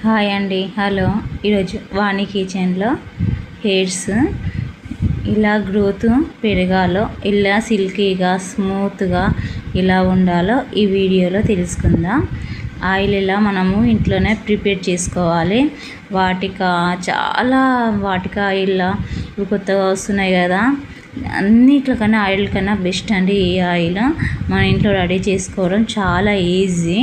Hi అండి, hello. ఈరోజు వాణి కిచెన్లో హెయిర్స్ ఇలా గ్రోత్ పెరగాలో, ఇలా సిల్కీగా స్మూత్గా ఇలా ఉండాలో ఈ వీడియోలో తెలుసుకుందాం. ఆయిల్ ఇలా మనము ఇంట్లోనే ప్రిపేర్ చేసుకోవాలి. వాటికా ఇలా కొత్తగా వస్తున్నాయి కదా, అన్నిట్లకన్నా ఆయిల్ కన్నా బెస్ట్ అండి ఈ ఆయిల్. మన ఇంట్లో రెడీ చేసుకోవడం చాలా ఈజీ.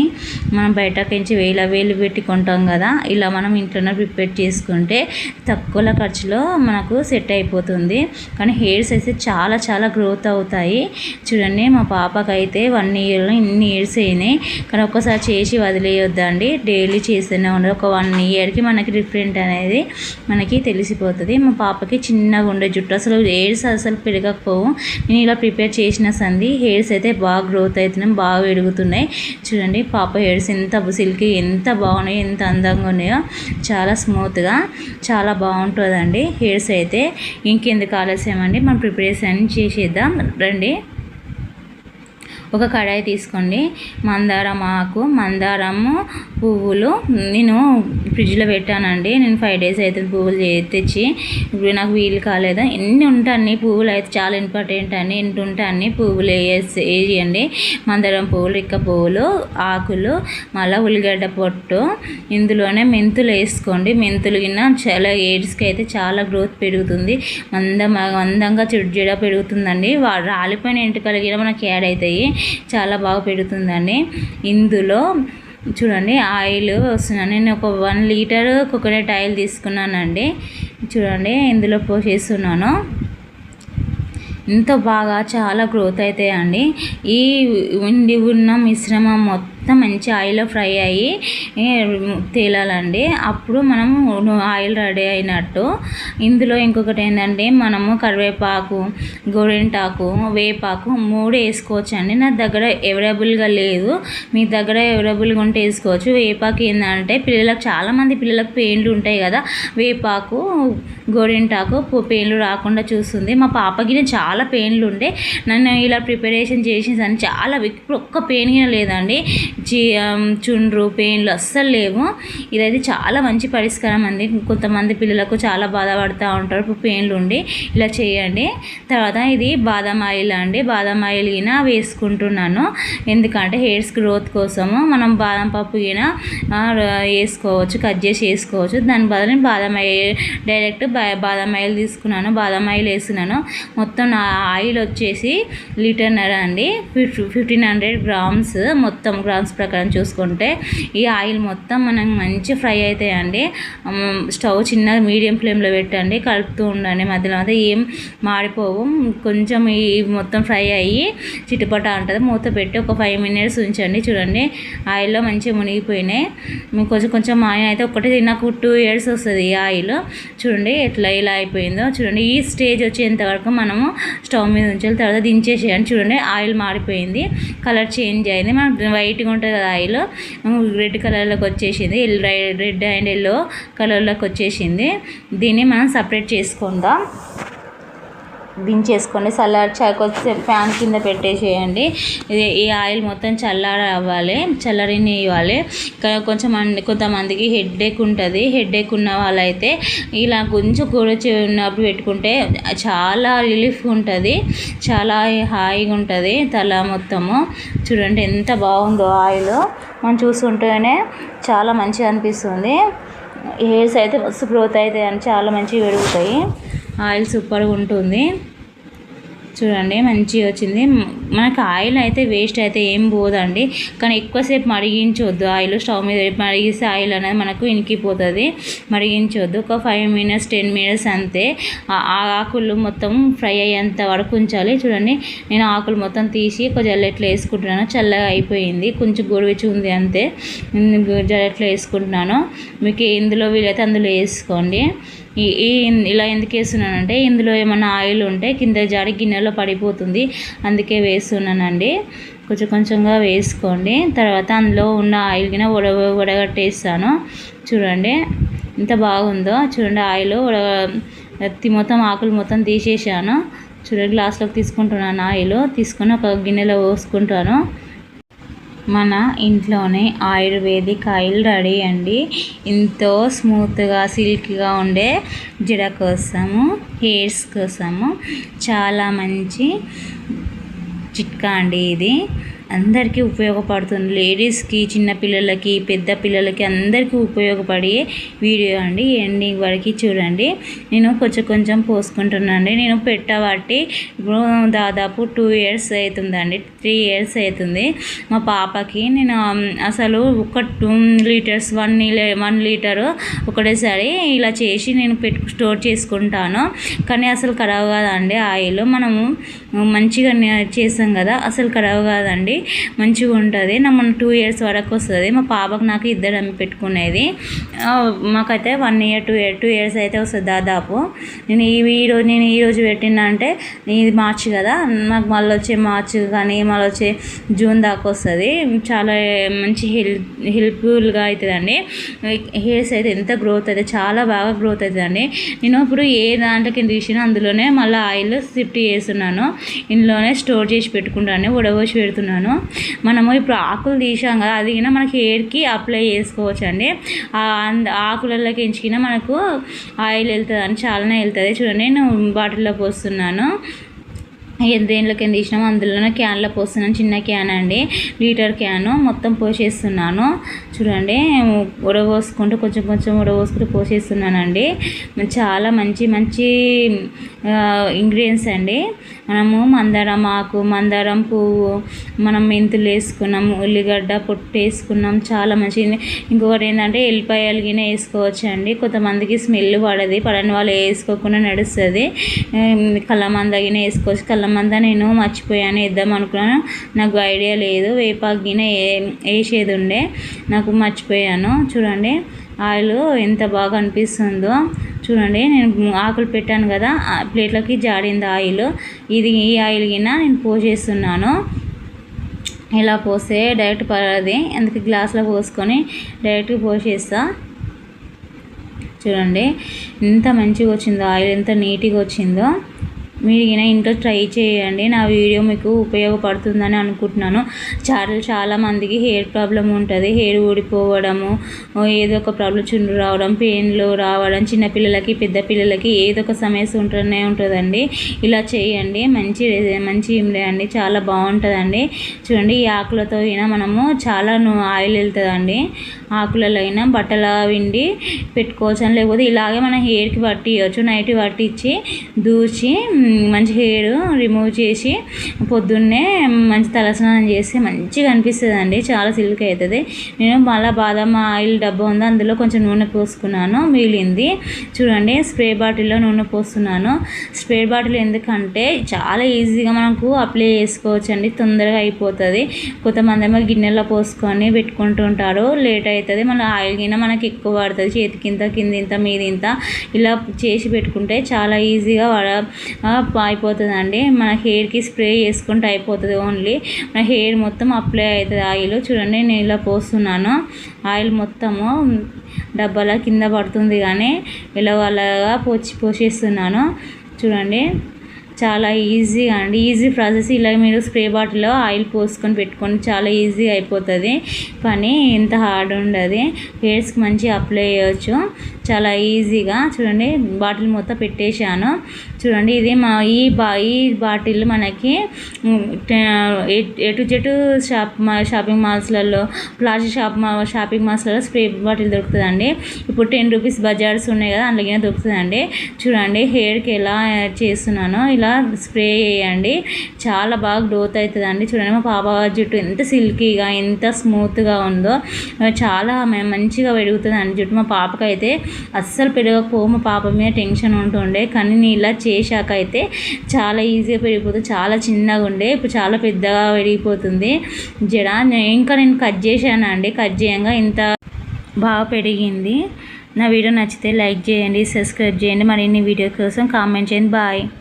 మనం బయటకించి వేలు పెట్టి కొంటాం కదా, ఇలా మనం ఇంట్లోనే ప్రిపేర్ చేసుకుంటే తక్కువ ఖర్చులో మనకు సెట్ అయిపోతుంది. కానీ హెయిర్స్ అయితే చాలా చాలా గ్రోత్ అవుతాయి. చూడండి, మా పాపకైతే 1 ఇయర్లో ఇన్ని హెయిర్స్ అయినాయి. కానీ ఒక్కసారి చేసి వదిలేయొద్దండి, డైలీ చేస్తూనే ఉండదు. ఒక 1 ఇయర్కి మనకి డిఫరెంట్ అనేది మనకి తెలిసిపోతుంది. మా పాపకి చిన్నగా ఉండే జుట్టు, అసలు హెయిర్స్ అసలు పెరగకపోవు. నేను ఇలా ప్రిపేర్ చేసిన సంది హెయిర్స్ అయితే బాగా గ్రోత్ అవుతున్నాయి, బాగా పెరుగుతున్నాయి. చూడండి, పాప హెయిర్స్ ఎంత సిల్కీ, ఎంత బాగున్నాయో, ఎంత అందంగా ఉన్నాయో, చాలా స్మూత్గా చాలా బాగుంటుందండి హెయిర్స్ అయితే. ఇంకెందుకు ఆలస్యం అండి, మనం ప్రిపరేషన్ చేసేద్దాం రండి. ఒక కడాయి తీసుకోండి. మందారము పువ్వులు నేను ఫ్రిడ్జ్లో పెట్టానండి. నేను 5 days అయితే పువ్వులు తెచ్చి, ఇప్పుడు నాకు వీలు కాలేదు. ఎన్ని ఉంటే అన్ని పువ్వులు అయితే చాలా ఇంపార్టెంట్ అండి. ఎన్ని ఉంటే అన్ని పువ్వులు వేయండి. మందారం పువ్వులు, ఇక్క పువ్వులు, ఆకులు, మళ్ళీ ఉల్లిగడ్డ పొట్టు, ఇందులోనే మెంతులు వేసుకోండి. మెంతులు గిన్న చాలా హెయిర్స్కి అయితే చాలా గ్రోత్ పెరుగుతుంది, అందంగా జిడ్డ పెరుగుతుందండి. రాలిపోయిన ఎంటుకలు గిన మనకి యాడ్ అవుతాయి, చాలా బాగా పెరుగుతుందండి. ఇందులో చూడండి ఆయిల్ వస్తున్నాను. నేను ఒక 1 లీటర్ కోకోనట్ ఆయిల్ తీసుకున్నానండి. చూడండి, ఇందులో పోసేస్తున్నాను. ఇంత బాగా చాలా గ్రోత్ అవుతాయండి. ఈ ఉన్న మిశ్రమం మొత్తం మంచి ఆయిల్లో ఫ్రై అయ్యి తేలాలండి. అప్పుడు మనము ఆయిల్ రెడీ అయినట్టు. ఇందులో ఇంకొకటి ఏంటంటే, మనము కరివేపాకు, గోరింటాకు, వేపాకు 3 వేసుకోవచ్చు అండి. నా దగ్గర అవైలబుల్గా లేదు, మీ దగ్గర అవైలబుల్గా ఉంటే వేసుకోవచ్చు. వేపాకు ఏంటంటే, చాలామంది పిల్లలకు పెయిన్లు ఉంటాయి కదా, వేపాకు, గోరింటాకు పెయిన్లు రాకుండా చూస్తుంది. మా పాపకి చాలా పెయిన్లు ఉండే, నన్ను ఇలా ప్రిపరేషన్ చేసేసాను. చాలా ఇప్పుడు ఒక్క పెయిన్ లేదండి, చుండ్రు పెయిన్లు అస్సలు లేవు. ఇదైతే చాలా మంచి పరిష్కారం అండి. కొంతమంది పిల్లలకు చాలా బాధపడుతూ ఉంటారు పెయిన్లు ఉండి. ఇలా చేయండి. తర్వాత ఇది బాదం ఆయిల్ అండి. బాదం ఆయిల్ గిన వేసుకుంటున్నాను, ఎందుకంటే హెయిర్స్ గ్రోత్ కోసము. మనం బాదం పప్పు గిన వేసుకోవచ్చు, కట్ చేసి వేసుకోవచ్చు. దాని బదులు బాదం ఆయిల్ డైరెక్ట్ బాదం ఆయిల్ తీసుకున్నాను, బాదం ఆయిల్ వేస్తున్నాను. మొత్తం నా ఆయిల్ వచ్చేసి 1.5 లీటర్ అండి. 1500 గ్రామ్స్, మొత్తం గ్రామ్స్ ప్రకారం చూసుకుంటే ఈ ఆయిల్ మొత్తం మనకు మంచి ఫ్రై అవుతాయండి. స్టవ్ చిన్న మీడియం ఫ్లేమ్లో పెట్టండి, కలుపుతూ ఉండండి. మధ్యలో ఏం మాడిపోవు. కొంచెం ఈ మొత్తం ఫ్రై అయ్యి చిటుపట ఉంటుంది. మూత పెట్టి ఒక 5 minutes ఉంచండి. చూడండి, ఆయిల్లో మంచిగా మునిగిపోయినాయి. కొంచెం ఆయిల్ అయితే నాకు 2 years వస్తుంది ఈ ఆయిల్. చూడండి ఎట్లా ఇలా అయిపోయిందో. చూడండి, ఈ స్టేజ్ వచ్చేంత వరకు మనము స్టవ్ మీద ఉంచాలి. తర్వాత దించేసేయండి. చూడండి, ఆయిల్ మారిపోయింది, కలర్ చేంజ్ అయింది. మనకు వైట్గా ఉంటుంది కదా ఆయిల్, రెడ్ కలర్లోకి వచ్చేసింది. రెడ్ అండ్ ఎల్లో కలర్లోకి వచ్చేసింది. దీన్ని మనం సపరేట్ చేసుకుందాం. దించేసుకోండి. కొంచెం ఫ్యాన్ కింద పెట్టేసేయండి. ఈ ఆయిల్ మొత్తం చల్లరినివ్వాలి. కొంతమందికి హెడ్ఏక్ ఉంటుంది. హెడ్ఏక్ ఉన్న వాళ్ళైతే ఇలా కొంచెం గోరువెచ్చ ఉన్నప్పుడు పెట్టుకుంటే చాలా రిలీఫ్ ఉంటుంది, చాలా హాయిగా ఉంటుంది తల మొత్తము. చూడండి ఎంత బాగుందో ఆయిల్, మనం చూస్తుంటేనే చాలా మంచిగా అనిపిస్తుంది. హెయిర్స్ అయితే మస్తు గ్రోత్ అవుతాయి అని చాలా మంచిగా పెరుగుతాయి. ఆయిల్ సూపర్గా ఉంటుంది. చూడండి, మంచిగా వచ్చింది. మనకు ఆయిల్ అయితే వేస్ట్ అయితే ఏం పోదండి, కానీ ఎక్కువసేపు మరిగించవద్దు. ఆయిల్ స్టవ్ మీద మరిగిస్తే ఆయిల్ అనేది మనకు ఇనికిపోతుంది. మరిగించవద్దు. ఒక 5 minutes 10 minutes అంతే. ఆకులు మొత్తం ఫ్రై అయ్యేంత వరకు ఉంచాలి. చూడండి, నేను ఆకులు మొత్తం తీసి ఒక జల్లెట్లో వేసుకుంటున్నాను. చల్లగా అయిపోయింది, కొంచెం గోరువెచ్చగా ఉంది అంతే. జల్లెట్లో వేసుకుంటున్నాను. మీకు ఇందులో వీలైతే అందులో వేసుకోండి. ఇలా ఎందుకు వేస్తున్నానంటే, ఇందులో ఏమన్నా ఆయిల్ ఉంటే కింద జాడి గిన్నెలో పడిపోతుంది, అందుకే వేస్తున్నానండి. కొంచెంగా వేసుకోండి. తర్వాత అందులో ఉన్న ఆయిల్ గిన వడగట్టేస్తాను. చూడండి ఎంత బాగుందో. చూడండి, ఆయిల్ మొత్తం ఆకులు మొత్తం తీసేసాను. చూడండి, గ్లాస్లోకి తీసుకుంటున్నాను. ఆయిల్ తీసుకొని ఒక గిన్నెలో పోసుకుంటాను. మన ఇంట్లోనే ఆయుర్వేదిక్ ఆయిల్ రెడీ అండి. ఎంతో స్మూత్గా సిల్క్గా ఉండే జడ కోసము, హెయిర్స్ కోసము చాలా మంచి చిట్కా అండి. ఇది అందరికీ ఉపయోగపడుతుంది. లేడీస్కి, చిన్నపిల్లలకి, పెద్ద పిల్లలకి అందరికీ ఉపయోగపడే వీడియో అండి. ఎండింగ్ వరకు చూడండి. నేను కొంచెం పోసుకుంటున్నాను. నేను పెట్టబట్టి ఇప్పుడు దాదాపు 2 years అవుతుందండి, 3 years అవుతుంది. మా పాపకి నేను అసలు ఒక 2 liters 1 liter ఒకటేసారి ఇలా చేసి నేను స్టోర్ చేసుకుంటాను. కానీ అసలు ఖరాబ్ కాదండి. ఆయిల్ మనము మంచిగా చేస్తాం కదా, అసలు ఖరాబ్ కాదండి, మంచిగా ఉంటుంది. మనం 2 years వరకు వస్తుంది. మా పాపకు నాకు ఇద్దరు అమ్మి పెట్టుకునేది. మాకైతే 1 year 2 years అయితే వస్తుంది దాదాపు. నేను ఈరోజు పెట్టినా అంటే ఇది మార్చి కదా, నాకు మళ్ళీ వచ్చే మార్చి కానీ మళ్ళీ వచ్చే జూన్ దాకా వస్తుంది. చాలా మంచి హెల్ప్ఫుల్గా అవుతుందండి. హెయిర్స్ అయితే ఎంత గ్రోత్ అయితే చాలా బాగా గ్రోత్ అవుతుందండి. నేను ఇప్పుడు ఏ దాంట్లోకి తీసినా అందులోనే మళ్ళీ ఆయిల్ షిఫ్ట్ చేస్తున్నాను. ఇందులోనే స్టోర్ చేసి పెట్టుకుంటాను, ఉడబోసి పెడుతున్నాను. మనము ఇప్పుడు ఆకులు తీసాం కదా, అది అయినా మనకి హెయిర్కి అప్లై చేసుకోవచ్చు అండి. ఆకులలోకి ఎంచుకినా మనకు ఆయిల్ వెళ్తుంది అని చాలానే వెళ్తుంది. చూడండి, నేను బాటిల్లో పోస్తున్నాను. దేంట్లోకి తీసినాము అందులోనే క్యాన్లో పోస్తున్నాను. చిన్న క్యాన్ అండి, లీటర్ క్యాను మొత్తం పోసేస్తున్నాను. చూడండి, ఉడబోసుకుంటూ కొంచెం ఉడబోసుకుంటూ పోసేస్తున్నానండి. చాలా మంచి ఇంగ్రీడియంట్స్ అండి. మనము మందారం ఆకు, మందారం పువ్వు, మనం మెంతులు వేసుకున్నాము, ఉల్లిగడ్డ పొట్టు వేసుకున్నాం, చాలా మంచిది. ఇంకొకటి ఏంటంటే ఎల్లిపాయలు గిన వేసుకోవచ్చు అండి. కొంతమందికి స్మెల్ పడని వాళ్ళు వేసుకోకుండా నడుస్తుంది. కల్లమంద గిన వేసుకోవచ్చు. కల్లమంద నేను మర్చిపోయాను, వేద్దాం అనుకున్నాను, నాకు ఐడియా లేదు. వేపాకు గిన వేసేది ఉండే, నాకు మర్చిపోయాను. చూడండి ఆయిల్ ఎంత బాగా అనిపిస్తుందో. చూడండి, నేను ఆకులు పెట్టాను కదా, ప్లేట్లకి జాడింది ఆయిల్. ఈ ఆయిల్ గిన నేను పోసేస్తున్నాను. ఇలా పోస్తే డైరెక్ట్ పడది, అందుకే గ్లాస్లో పోసుకొని డైరెక్ట్గా పోసేస్తా. చూడండి ఎంత మంచిగా వచ్చిందో ఆయిల్, ఎంత నీట్గా వచ్చిందో. మీరు ఇంట్లో ట్రై చేయండి. నా వీడియో మీకు ఉపయోగపడుతుందని అనుకుంటున్నాను. చాలా మందికి హెయిర్ ప్రాబ్లం ఉంటుంది. హెయిర్ ఊడిపోవడము, ఏదో ఒక ప్రాబ్లం, చుండ్రు రావడం, పెయిన్లు రావడం, చిన్నపిల్లలకి పెద్ద పిల్లలకి ఏదో ఒక సమస్య ఉంటూనే ఉంటుందండి. ఇలా చేయండి, మంచి ఇమ్లే అండి, చాలా బాగుంటుందండి. చూడండి, ఈ ఆకులతో అయినా మనము చాలా ఆయిల్ వెళ్తుందండి. ఆకులలో అయినా బట్టల విండి పెట్టుకోవచ్చు అని, లేకపోతే ఇలాగే మన హెయిర్కి పట్టియచ్చు. నైట్ పట్టించి దూచి మంచి హెయిర్ రిమూవ్ చేసి పొద్దున్నే మంచి తలస్నానం చేస్తే మంచిగా అనిపిస్తుంది అండి, చాలా సిల్క్ అవుతుంది. నేను మళ్ళీ బాదం ఆయిల్ డబ్బా ఉందో అందులో కొంచెం నూనె పోసుకున్నాను, మిగిలింది. చూడండి, స్ప్రే బాటిల్లో నూనె పోస్తున్నాను. స్ప్రే బాటిల్ ఎందుకంటే చాలా ఈజీగా మనకు అప్లై చేసుకోవచ్చు అండి, తొందరగా అయిపోతుంది. కొంతమంది ఏమో గిన్నెలో పోసుకొని పెట్టుకుంటుంటారు, లేట్ అవుతుంది. మళ్ళీ ఆయిల్ గిన్నె మనకి ఎక్కువ పడుతుంది, చేతికింత కిందింత మీదింత ఇలా చేసి పెట్టుకుంటే చాలా ఈజీగా అయిపోతుందండి. మన హెయిర్కి స్ప్రే చేసుకుంటే అయిపోతుంది. ఓన్లీ మన హెయిర్ మొత్తం అప్లై అవుతుంది ఆయిల్. చూడండి, నేను ఇలా పోస్తున్నాను. ఆయిల్ మొత్తము డబ్బాల కింద పడుతుంది కానీ ఇలాగా పోసేస్తున్నాను. చూడండి, చాలా ఈజీగా అండి, ఈజీ ప్రాసెస్. ఇలా మీరు స్ప్రే బాటిల్లో ఆయిల్ పోసుకొని పెట్టుకొని చాలా ఈజీగా అయిపోతుంది పని, ఎంత హార్డ్ ఉండదు. హెయిర్స్కి మంచిగా అప్లై చేయవచ్చు చాలా ఈజీగా. చూడండి, బాటిల్ మొత్తం పెట్టేశాను. చూడండి, ఇది ఈ బాటిల్ మనకి ఎటు జెటు షాపింగ్ మాల్స్లలో, షాపింగ్ మాల్స్లలో స్ప్రే బాటిల్ దొరుకుతుందండి. ఇప్పుడు 10 rupees బజార్స్ ఉన్నాయి కదా, అందులోనే దొరుకుతుందండి. చూడండి, హెయిర్కి ఎలా చేస్తున్నానో ఇలా స్ప్రే చేయండి, చాలా బాగా గ్రోత్ అవుతుందండి. చూడండి, మా పాప జుట్టు ఎంత సిల్కీగా ఎంత స్మూత్గా ఉందో, చాలా మంచిగా పెరుగుతుందండి జుట్టు. మా పాపకైతే అస్సలు పెరగకపో, మా పాప మీద టెన్షన్ ఉంటుండే, కానీ నేను ఇలా చేశాక అయితే చాలా ఈజీగా పెరిగిపోతుంది. చాలా చిన్నగా ఉండే, ఇప్పుడు చాలా పెద్దగా పెరిగిపోతుంది జడ. ఇంకా నేను కట్ చేశానండి, కట్ చేయంగా ఇంత బాగా పెరిగింది. నా వీడియో నచ్చితే లైక్ చేయండి, సబ్స్క్రైబ్ చేయండి, మరిన్ని వీడియో కోసం కామెంట్ చేయండి. బాయ్.